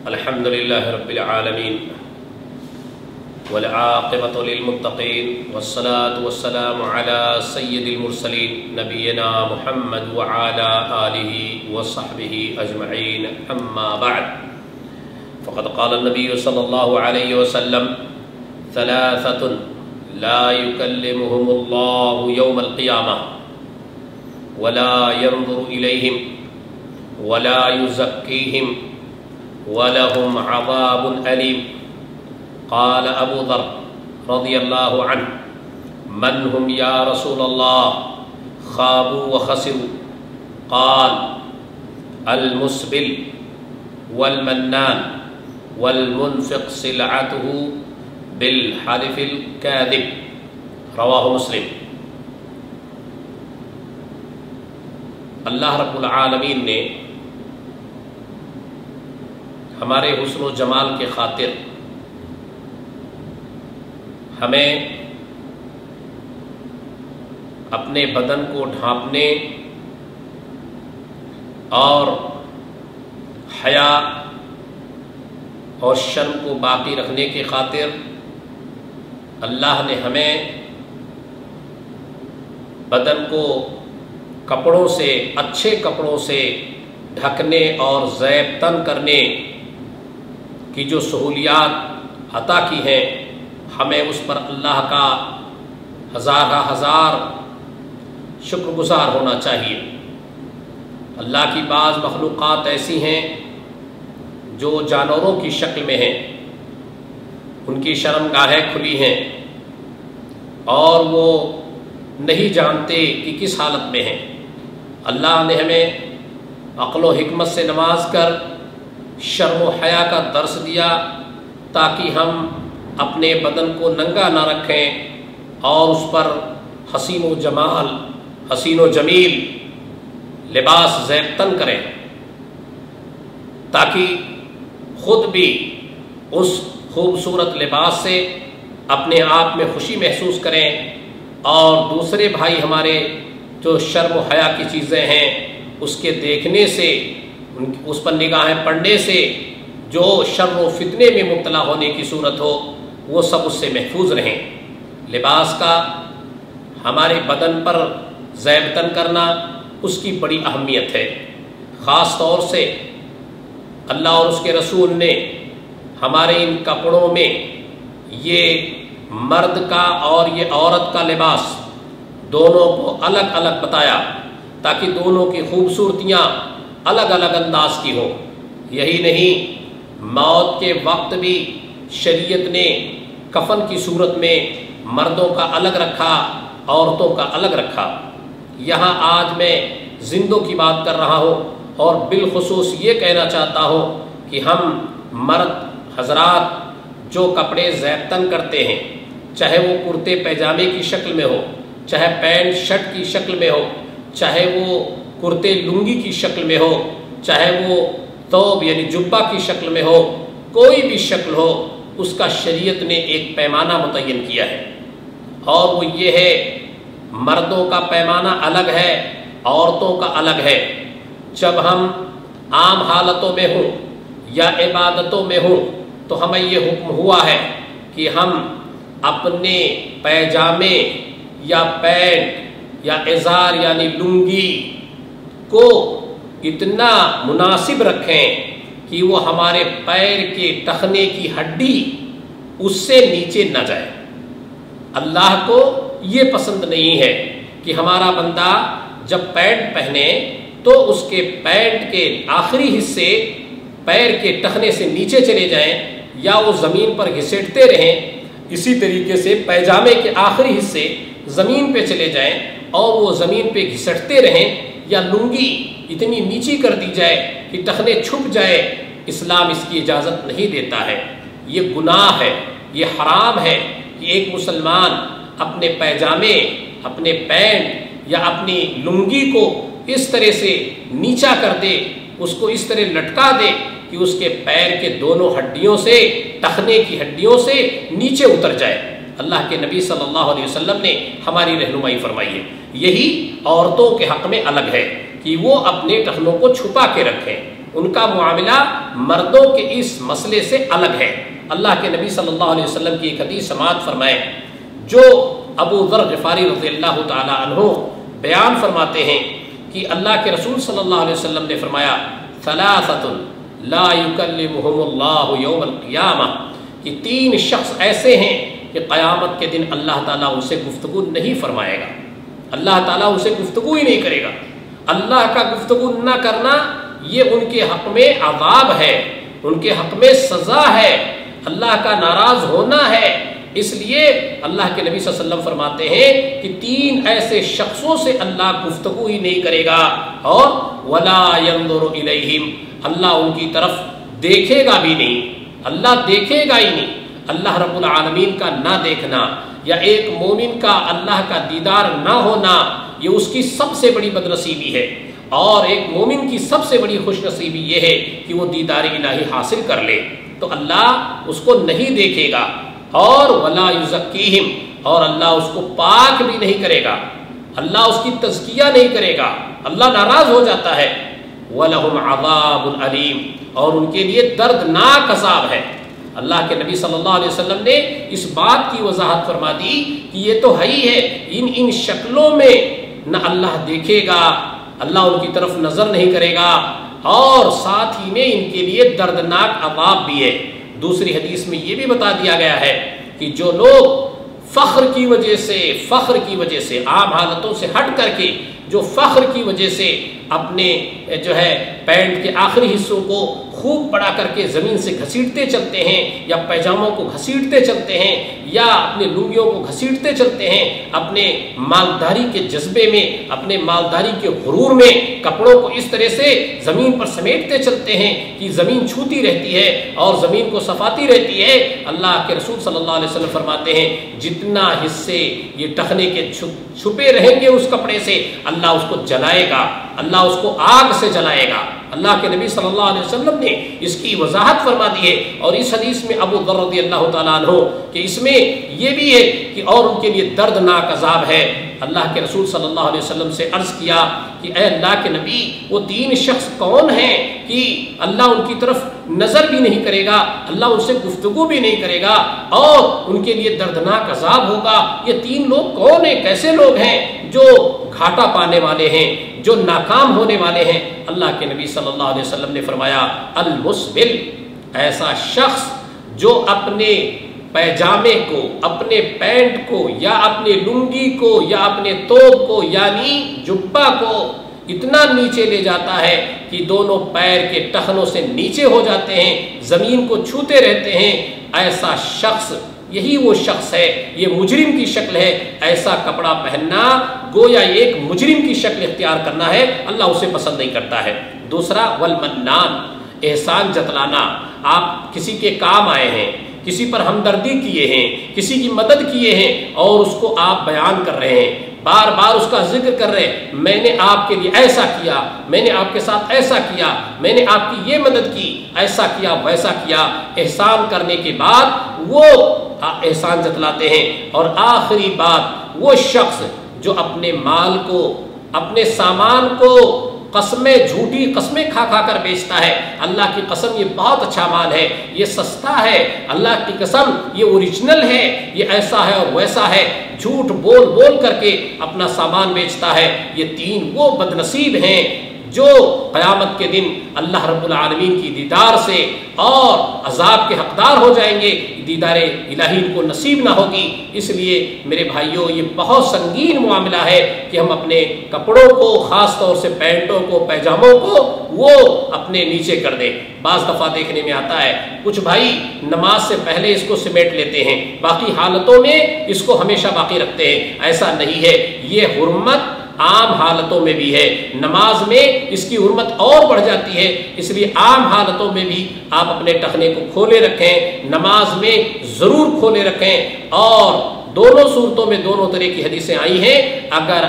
الحمد لله رب العالمين والعاقبة للمتقين والصلاة والسلام على سيد المرسلين نبينا محمد وعلى آله وصحبه أجمعين أما بعد فقد قال النبي صلى الله عليه وسلم ثلاثة لا يكلمهم الله يوم القيامة ولا ينظر إليهم ولا يزكيهم وَلَهُمْ عَذَابٌ أَلِيمٌ قال ابو ذر رضی اللہ عنہ من هم یا رسول اللہ خابوا وخسروا قال المسبل والمنان والمنفق سلعته بالحلف الكاذب رواہ مسلم۔ اللہ رب العالمین نے ہمارے حسن و جمال کے خاطر ہمیں اپنے بدن کو ڈھانپنے اور حیا اور شرم کو باقی رکھنے کی خاطر اللہ نے ہمیں بدن کو کپڑوں سے، اچھے کپڑوں سے ڈھکنے اور زیب تن کرنے کی جو سہولیات عطا کی ہیں، ہمیں اس پر اللہ کا ہزار شکر گزار ہونا چاہیے۔ اللہ کی بعض مخلوقات ایسی ہیں جو جانوروں کی شکل میں ہیں، ان کی شرمگاہیں کھلی ہیں اور وہ نہیں جانتے کہ کس حالت میں ہیں۔ اللہ نے ہمیں عقل و حکمت سے نواز کر شرم و حیا کا درس دیا تاکہ ہم اپنے بدن کو ننگا نہ رکھیں اور اس پر حسین و جمیل لباس زیب تن کریں، تاکہ خود بھی اس خوبصورت لباس سے اپنے آپ میں خوشی محسوس کریں اور دوسرے بھائی ہمارے جو شرم و حیا کی چیزیں ہیں اس کے دیکھنے سے، اس پر نگاہیں پڑنے سے جو شر و فتنے میں مبتلا ہونے کی صورت ہو وہ سب اس سے محفوظ رہیں۔ لباس کا ہمارے بدن پر زیب تن کرنا اس کی بڑی اہمیت ہے۔ خاص طور سے اللہ اور اس کے رسول نے ہمارے ان کپڑوں میں یہ مرد کا اور یہ عورت کا لباس دونوں کو الگ الگ بتایا تاکہ دونوں کی خوبصورتیاں الگ الگ انداز کی ہوں۔ یہی نہیں، موت کے وقت بھی شریعت نے کفن کی صورت میں مردوں کا الگ رکھا، عورتوں کا الگ رکھا۔ یہاں آج میں زندوں کی بات کر رہا ہوں اور بالخصوص یہ کہنا چاہتا ہوں کہ ہم مرد حضرات جو کپڑے زیب تن کرتے ہیں، چاہے وہ کرتے پیجامے کی شکل میں ہو، چاہے پینٹ شرٹ کی شکل میں ہو، چاہے وہ کرتے لنگی کی شکل میں ہو، چاہے وہ توب یعنی جبہ کی شکل میں ہو، کوئی بھی شکل ہو، اس کا شریعت نے ایک پیمانہ متعین کیا ہے اور وہ یہ ہے، مردوں کا پیمانہ الگ ہے، عورتوں کا الگ ہے۔ جب ہم عام حالتوں میں ہوں یا عبادتوں میں ہوں تو ہمیں یہ حکم ہوا ہے کہ ہم اپنے پیجامے یا پینٹ یا ازار یعنی لنگی کو اتنا مناسب رکھیں کہ وہ ہمارے پیر کے ٹخنے کی ہڈی اس سے نیچے نہ جائے۔ اللہ کو یہ پسند نہیں ہے کہ ہمارا بندہ جب پینٹ پہنے تو اس کے پینٹ کے آخری حصے پیر کے ٹخنے سے نیچے چلے جائیں یا وہ زمین پر گھسیٹتے رہیں، اسی طریقے سے پیجامے کے آخری حصے زمین پہ چلے جائیں اور وہ زمین پہ گھسٹتے رہیں، یا لنگی اتنی نیچی کر دی جائے کہ ٹخنے چھپ جائے۔ اسلام اس کی اجازت نہیں دیتا ہے، یہ گناہ ہے، یہ حرام ہے کہ ایک مسلمان اپنے پیجامے، اپنے پینٹ یا اپنی لنگی کو اس طرح سے نیچا کر دے، اس کو اس طرح لٹکا دے کہ اس کے پیر کے دونوں ہڈیوں سے، ٹخنے کی ہڈیوں سے نیچے اتر جائے۔ اللہ کے نبی صلی اللہ علیہ وسلم نے ہماری رہنمائی فرمائی ہے۔ یہی عورتوں کے حق میں الگ ہے کہ وہ اپنے ٹخنوں کو چھپا کے رکھیں، उनका मुआमला मर्दों के इस मसले से अलग है। अल्लाह के नबी सल्लल्लाहु अलैहि वसल्लम की एक हदीस समाअत फरमाए, जो अबू ज़र ग़िफ़ारी रज़ियल्लाहु ताला अन्हु बयान फरमाते हैं कि अल्लाह के रसूल सल्लल्लाहु अलैहि वसल्लम ने फरमाया, सलासतुन ला युकल्लिमुहुमुल्लाहु यौमल क़ियामा, कि 3 शख्स ऐसे हैं कि क़यामत के दिन अल्लाह ताला उनसे गुफ्तगू नहीं फरमाएगा, अल्लाह ताला उनसे गुफ्तगू ही नहीं करेगा। अल्लाह का गुफ्तगू न करना ये उनके हक़ में अज़ाब है, उनके हक़ में सज़ा है, अल्लाह का नाराज़ होना है। इसलिए अल्लाह के नबी सल्लल्लाहु अलैहि वसल्लम फरमाते हैं कि 3 ऐसे शख्सों से अल्लाह गुफ्तगू ही नहीं करेगा, और वला यंज़ुरु इलैहिम, अल्लाह उनकी तरफ देखेगा भी नहीं, अल्लाह देखेगा ही नहीं। अल्लाह रब्बुल आलमीन का ना देखना या एक मोमिन का अल्लाह का दीदार ना होना, ये उसकी सबसे बड़ी बदनसीबी है। और एक मोमिन की सबसे बड़ी खुशनसीबी ये है कि वो दीदार इलाही हासिल कर ले, तो अल्लाह उसको नहीं देखेगा। और वला युज़क्कीहिम, और अल्लाह उसको पाक भी नहीं करेगा, अल्लाह उसकी तज़किया नहीं करेगा, अल्लाह नाराज हो जाता है। वलहुम अज़ाबुन अलीम, और उनके लिए दर्दनाक अज़ाब है। अल्लाह के नबी सल्लल्लाहु अलैहि वसल्लम ने इस बात की वजाहत फरमा दी कि ये तो है ही है, इन शक्लों में न अल्लाह देखेगा, अल्लाह उनकी तरफ नजर नहीं करेगा, और साथ ही में इनके लिए दर्दनाक अज़ाब भी है। दूसरी हदीस में ये भी बता दिया गया है कि जो लोग फ़ख्र की वजह से आम हालतों से हट करके, जो फ़ख्र की वजह से अपने जो है पैंट के आखिरी हिस्सों को खूब बड़ा करके ज़मीन से घसीटते चलते हैं, या पैजामों को घसीटते चलते हैं, या अपने लुंगियों को घसीटते चलते हैं, अपने मालदारी के जज्बे में, अपने मालदारी के गुरूर में कपड़ों को इस तरह से ज़मीन पर समेटते चलते हैं कि ज़मीन छूती रहती है और ज़मीन को सफाती रहती है। अल्लाह के रसूल सल्लल्लाहु अलैहि वसल्लम फरमाते हैं, जितना हिस्से ये टखने के छुपे रहेंगे उस कपड़े से, अल्लाह उसको जलाएगा, अल्लाह उसको आग से जलाएगा। अल्लाह के नबी सल्लल्लाहु अलैहि वसल्लम ने इसकी वजाहत फरमा दी है। और इस हदीस में अबू ज़र रज़ियल्लाहु ताला अन्हु कि इसमें यह भी है कि और उनके लिए दर्दनाक अज़ाब है। अल्लाह के रसूल सल्लल्लाहु अलैहि वसल्लम से अर्ज़ किया कि ए अल्लाह के नबी, वो 3 शख्स कौन हैं कि अल्लाह उनकी तरफ नज़र भी नहीं करेगा, अल्लाह उनसे गुफ्तगू भी नहीं करेगा, और उनके लिए दर्दनाक अज़ाब होगा। ये 3 लोग कौन हैं, कैसे लोग हैं जो घाटा पाने वाले हैं, जो नाकाम होने वाले हैं? अल्लाह के नबी सल्लल्लाहु अलैहि वसल्लम ने फरमाया, अल मुस्बिल, ऐसा शख्स जो अपने पैजामे को, अपने पैंट को, या अपने लुंगी को, या अपने तोब को यानी जुब्बा को इतना नीचे ले जाता है कि दोनों पैर के टखनों से नीचे हो जाते हैं, ज़मीन को छूते रहते हैं। ऐसा शख्स, यही वो शख्स है, ये मुजरिम की शक्ल है। ऐसा कपड़ा पहनना गोया एक मुजरिम की शक्ल इख्तियार करना है, अल्लाह उसे पसंद नहीं करता है। दूसरा, वल मन्नान, एहसान जतलाना। आप किसी के काम आए हैं, किसी पर हमदर्दी किए हैं, किसी की मदद किए हैं, और उसको आप बयान कर रहे हैं, बार बार उसका जिक्र कर रहे हैं, मैंने आपके लिए ऐसा किया, मैंने आपके साथ ऐसा किया, मैंने आपकी ये मदद की, ऐसा किया, वैसा किया। एहसान करने के बाद वो एहसान जतलाते हैं। और आखिरी बात, वो शख्स जो अपने माल को, अपने सामान को कसमें, झूठी कसमें खा खा कर बेचता है। अल्लाह की कसम, ये बहुत अच्छा माल है, ये सस्ता है, अल्लाह की कसम ये ओरिजिनल है, ये ऐसा है और वैसा है, झूठ बोल बोल करके अपना सामान बेचता है। ये 3 वो बदनसीब हैं जो क़यामत के दिन अल्लाह रब्बुल आलमीन की दीदार से और अज़ाब के हकदार हो जाएंगे, दीदार इलाही को नसीब ना होगी। इसलिए मेरे भाइयों, ये बहुत संगीन मामला है कि हम अपने कपड़ों को, ख़ास तौर से पैंटों को, पैजामों को, वो अपने नीचे कर दें। बाज़ दफ़ा देखने में आता है कुछ भाई नमाज से पहले इसको सिमेट लेते हैं, बाकी हालतों में इसको हमेशा बाकी रखते हैं। ऐसा नहीं है, ये हुर्मत आम हालतों में भी है, नमाज में इसकी हुर्मत और बढ़ जाती है। इसलिए आम हालतों में भी आप अपने टखने को खोले रखें, नमाज में ज़रूर खोले रखें। और दोनों सूरतों में दोनों तरह की हदीसें आई हैं। अगर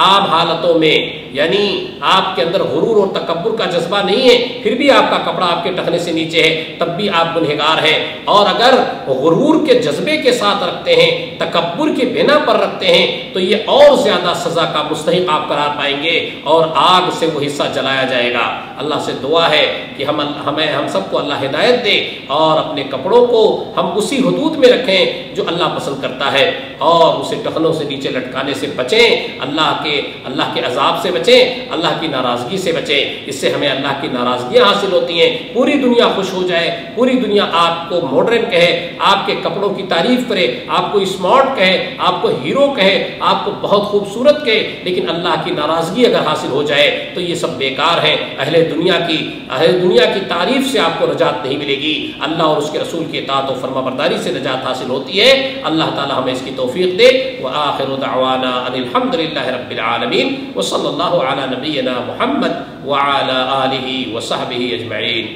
عام حالتوں میں یعنی آپ کے اندر غرور اور تکبر کا جذبہ نہیں ہے، پھر بھی آپ کا کپڑا آپ کے ٹخنے سے نیچے ہے، تب بھی آپ گنہگار ہیں۔ اور اگر غرور کے جذبے کے ساتھ رکھتے ہیں، تکبر کے بنا پر رکھتے ہیں، تو یہ اور زیادہ سزا کا مستحق آپ قرار پائیں گے اور آگ سے وہ حصہ جلایا جائے گا۔ اللہ سے دعا ہے کہ ہم سب کو اللہ ہدایت دے اور اپنے کپڑوں کو ہم اسی حدود میں رکھیں جو اللہ پسند کرتا ہے، اور اسے ٹخنوں سے نیچے لٹکانے سے بچیں، اللہ کے عذاب سے بچیں، اللہ کی ناراضگی سے بچیں۔ اس سے ہمیں اللہ کی ناراضگیاں حاصل ہوتی ہیں، پوری دنیا خوش ہو جائے، پوری دنیا آپ کو ماڈرن کہے، آپ کے کپڑوں کی تعریف کرے، آپ کو اسمارٹ کہے، آپ کو ہیرو کہے، آپ کو بہت خوبصورت کہے، لیکن اللہ کی ناراضگی اگر حاصل ہو جائے تو یہ سب بیکار ہیں۔ اہل دنیا کی تعریف سے آپ کو نجات نہیں ملے گی، اللہ اور اس کے رسول کی اطاعت و فرما برداری سے نجات حاصل ہوتی ہے۔ اللہ تعالی ہمیں اس کی توفیق دے۔ وآخر دعوانا ان الحمد للہ رب العالمین، وصلی اللہ علی نبینا محمد وعلی آلہ وصحبہ اجمعین۔